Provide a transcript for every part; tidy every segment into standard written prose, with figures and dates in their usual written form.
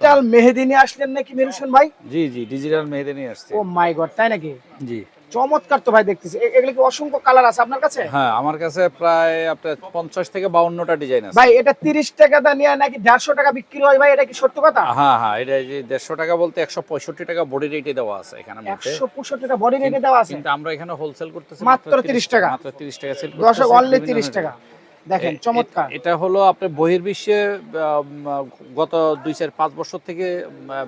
Digital মেহেদি নিয়ে আসলেন নাকি মেরুশন ভাই? জি জি, ডিজিটাল মেহেদি নিয়ে আসছে। ও মাই গড, তাই নাকি? জি চমৎকার তো ভাই দেখতেছি। এগুলো কি অসংখ্য কালার আছে আপনার কাছে? হ্যাঁ, আমার কাছে প্রায় আপনার 50 থেকে 52টা ডিজাইন আছে। ভাই এটা 30 টাকা দা নিয়ে নাকি 150 টাকা বিক্রি হয় ভাই, এটা কি সত্য কথা? হ্যাঁ হ্যাঁ, এটা যে 150 টাকা বলতে 165 টাকা বডি রেটে দেওয়া আছে এখানে মধ্যে। 165 টাকা বডি রেটে দেওয়া আছে, কিন্তু আমরা এখানে হোলসেল করতেছি মাত্র 30 টাকা। মাত্র 30 টাকা সেল করতেছি। দর্শক অনলি বিভিন্ন 30 টাকা। দেখেন চমৎকার। এটা হলো আপনার বহির্বিশ্বে গত 2-4-5 বছর থেকে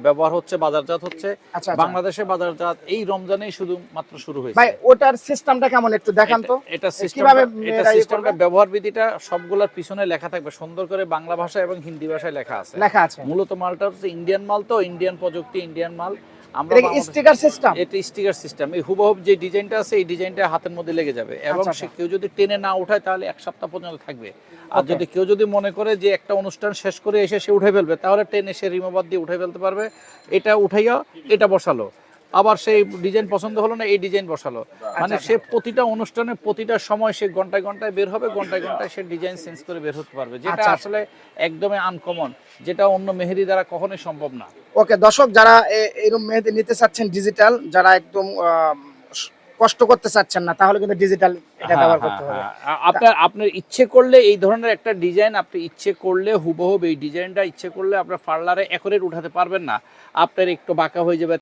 ব্যবহার হচ্ছে, বাজারজাত হচ্ছে। আচ্ছা, আচ্ছা। বাংলাদেশে বাজারজাত এই রমজানেই শুধু মাত্র শুরু হয়েছে। ভাই ওটার সিস্টেমটা কেমন একটু দেখান তো। এটা কিভাবে এটা সিস্টেমটা ব্যবহার বিধিটা সবগুলোর পিছনে লেখা থাকবে, সুন্দর করে বাংলা ভাষা এবং হিন্দি ভাষায় লেখা আছে। লেখা আছে। মূলত মালটা হচ্ছে ইন্ডিয়ান মাল, তো ইন্ডিয়ান প্রযুক্তি, ইন্ডিয়ান মাল। আমরা এটা কি স্টিকার সিস্টেম? এটা স্টিকার সিস্টেম। এই হুবহু যে ডিজাইনটা আছে এই ডিজাইনটা হাতের মধ্যে লেগে যাবে, এবং আচ্ছা, সে কেউ যদি টেনে না উঠায় তাহলে 1 সপ্তাহ পর্যন্ত থাকবে। আর যদি কেউ যদি মনে করে যে একটা অনুষ্ঠান শেষ করে এসে সে উঠে ফেলবে, তাহলে টেনে সে রিমোভার দিয়ে উঠে ফেলতে পারবে। এটা উঠাইয়া এটা বসালো, আবার সেই ডিজাইন পছন্দ হলো না, এই ডিজাইন বসালো। মানে সে প্রতিটা অনুষ্ঠানে প্রতিটা সময় সে ঘন্টায় ঘন্টায় বের হবে, ঘন্টায় ঘন্টায় সে ডিজাইন চেঞ্জ করে বের হতে পারবে, যেটা আসলে একদমই আনকমন, যেটা অন্য মেহেদি দ্বারা কখনোই সম্ভব না। ওকে দর্শক, যারা এরকম মেহেদি নিতে চাচ্ছেন ডিজিটাল, যারা একদম কষ্ট করতে চাচ্ছেন না, তাহলে কিন্তু ডিজিটাল এটা ব্যবহার করতে হবে। আপনার ইচ্ছে করলে এই ধরনের একটা ডিজাইন আপনি ইচ্ছে করলে হুবহু এই ডিজাইনটা ইচ্ছে করলে আপনার পার্লারে অ্যাকুরেট উঠাতে পারবেন না, আপনার একটু বাঁকা হয়ে যাবে।